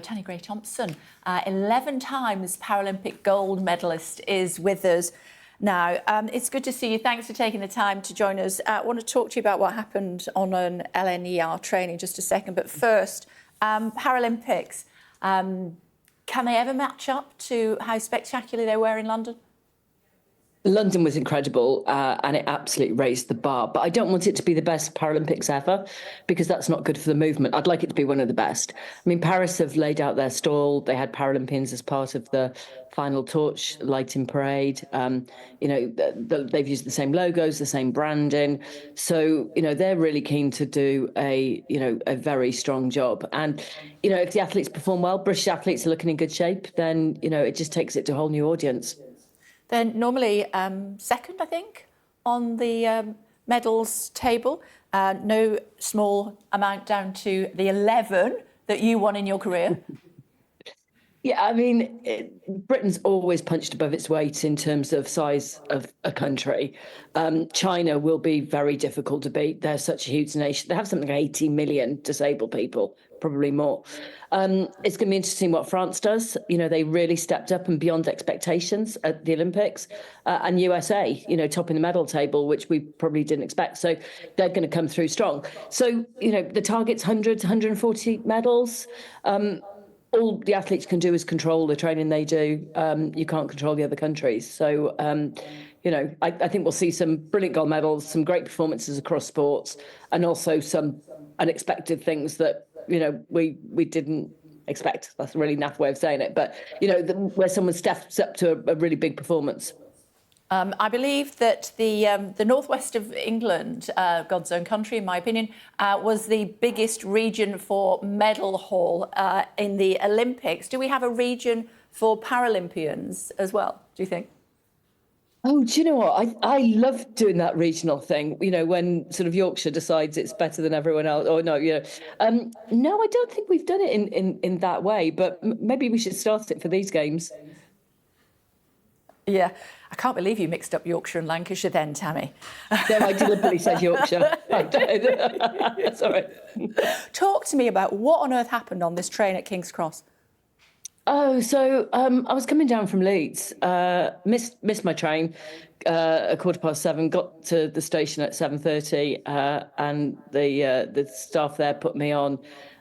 Tanni Grey-Thompson, 11 times Paralympic gold medalist, is with us now. It's good to see you. Thanks for taking the time to join us. I want to talk to you about what happened on an LNER train in just a second. But first, Paralympics. Can they ever match up to how spectacular they were in London? London was incredible and it absolutely raised the bar. But I don't want it to be the best Paralympics ever because that's not good for the movement. I'd like it to be one of the best. I mean, Paris have laid out their stall. They had Paralympians as part of the final torch lighting parade. They've used the same logos, the same branding. So, they're really keen to do a very strong job. And, if the athletes perform well, British athletes are looking in good shape, then, it just takes it to a whole new audience. They're normally second, I think, on the medals table. No small amount down to the 11 that you won in your career. Yeah, I mean, Britain's always punched above its weight in terms of size of a country. China will be very difficult to beat. They're such a huge nation. They have something like 80 million disabled people, probably more. It's going to be interesting what France does. They really stepped up and beyond expectations at the Olympics. And USA, topping the medal table, which we probably didn't expect. So they're going to come through strong. So, the target's 140 medals. All the athletes can do is control the training they do. You can't control the other countries. So, I think we'll see some brilliant gold medals, some great performances across sports, and also some unexpected things that, we didn't expect. That's a really naff way of saying it. But, where someone steps up to a really big performance. I believe that the northwest of England, God's own country, in my opinion, was the biggest region for medal haul in the Olympics. Do we have a region for Paralympians as well, do you think? Oh, do you know what? I love doing that regional thing, when sort of Yorkshire decides it's better than everyone else. Or no, no, I don't think we've done it in that way, but maybe we should start it for these games. Yeah, I can't believe you mixed up Yorkshire and Lancashire then, Tammy. No, I deliberately said Yorkshire. Sorry. Talk to me about what on earth happened on this train at King's Cross. Oh, so I was coming down from Leeds, missed my train at 7:15, got to the station at 7:30, and the staff there put me on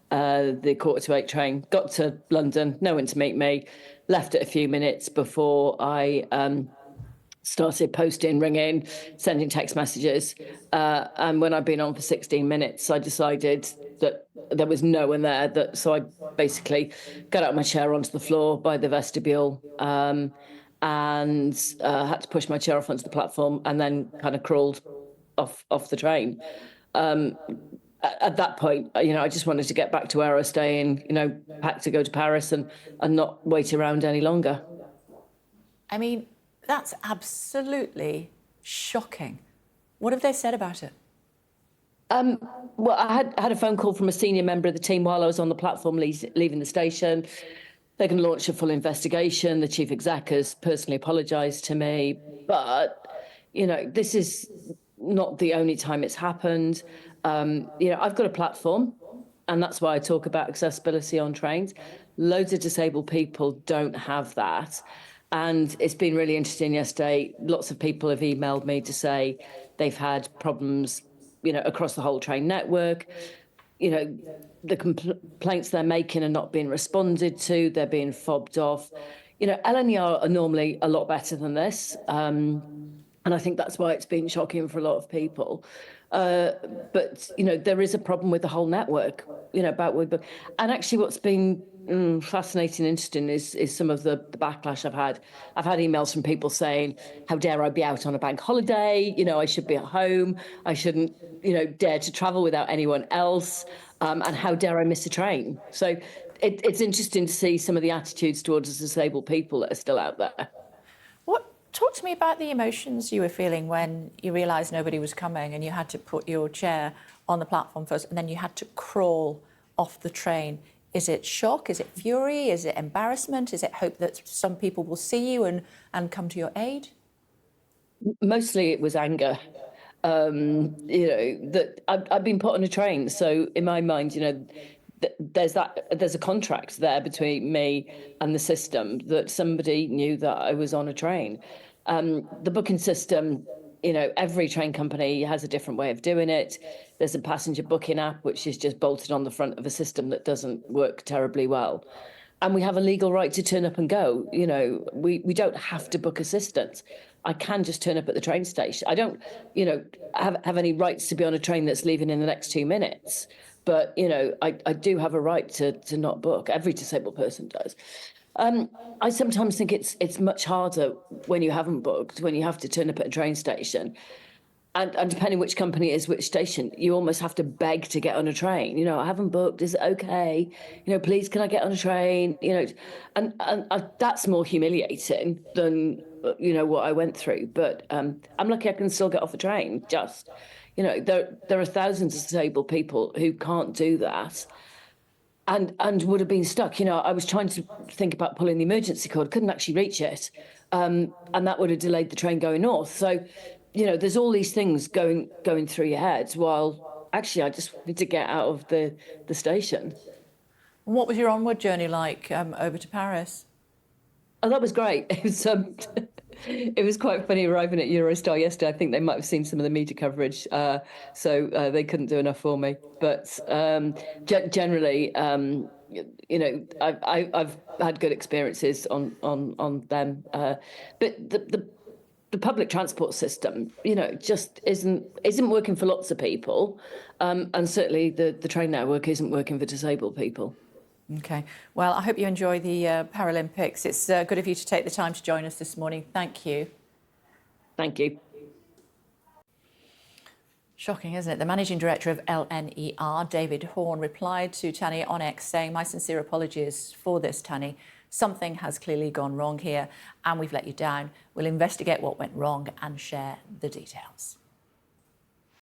the 7:45 train. Got to London, no one to meet me. Left it a few minutes before I started posting, ringing, sending text messages. And when I'd been on for 16 minutes, I decided that there was no one there. So I basically got out of my chair onto the floor by the vestibule and had to push my chair off onto the platform and then kind of crawled off the train. At that point, I just wanted to get back to where I was staying, packed to go to Paris and not wait around any longer. I mean, that's absolutely shocking. What have they said about it? Well, I had a phone call from a senior member of the team while I was on the platform leaving the station. They're going to launch a full investigation. The chief exec has personally apologised to me. But, this is not the only time it's happened. I've got a platform, and that's why I talk about accessibility on trains. Loads of disabled people don't have that. And it's been really interesting yesterday. Lots of people have emailed me to say they've had problems, across the whole train network. The complaints they're making are not being responded to. They're being fobbed off. LNER are normally a lot better than this. And I think that's why it's been shocking for a lot of people. But, there is a problem with the whole network, and actually what's been fascinating and interesting is some of the backlash I've had. I've had emails from people saying, how dare I be out on a bank holiday? I should be at home. I shouldn't, dare to travel without anyone else. And how dare I miss a train? So it's interesting to see some of the attitudes towards disabled people that are still out there. Talk to me about the emotions you were feeling when you realised nobody was coming and you had to put your chair on the platform first and then you had to crawl off the train. Is it shock? Is it fury? Is it embarrassment? Is it hope that some people will see you and come to your aid? Mostly it was anger. That I've been put on a train. So in my mind, there's a contract there between me and the system that somebody knew that I was on a train. The booking system, every train company has a different way of doing it. There's a passenger booking app, which is just bolted on the front of a system that doesn't work terribly well. And we have a legal right to turn up and go. We don't have to book assistance. I can just turn up at the train station. I don't, have any rights to be on a train that's leaving in the next 2 minutes. But, I do have a right to not book. Every disabled person does. I sometimes think it's much harder when you haven't booked, when you have to turn up at a train station. And depending which company it is, which station, you almost have to beg to get on a train. I haven't booked. Is it okay? Please, can I get on a train? And that's more humiliating than, what I went through. But I'm lucky I can still get off a train. There are thousands of disabled people who can't do that. And would have been stuck. I was trying to think about pulling the emergency cord, couldn't actually reach it. And that would have delayed the train going north. So, there's all these things going through your head while actually I just wanted to get out of the station. And what was your onward journey like over to Paris? Oh, that was great. It was quite funny arriving at Eurostar yesterday. I think they might have seen some of the media coverage, so they couldn't do enough for me. But generally, I've had good experiences on them. But the public transport system, just isn't working for lots of people, and certainly the train network isn't working for disabled people. Okay. Well, I hope you enjoy the Paralympics. It's good of you to take the time to join us this morning. Thank you. Thank you. Shocking, isn't it? The managing director of LNER, David Horne, replied to Tanni on X saying, "My sincere apologies for this, Tanni. Something has clearly gone wrong here and we've let you down. We'll investigate what went wrong and share the details."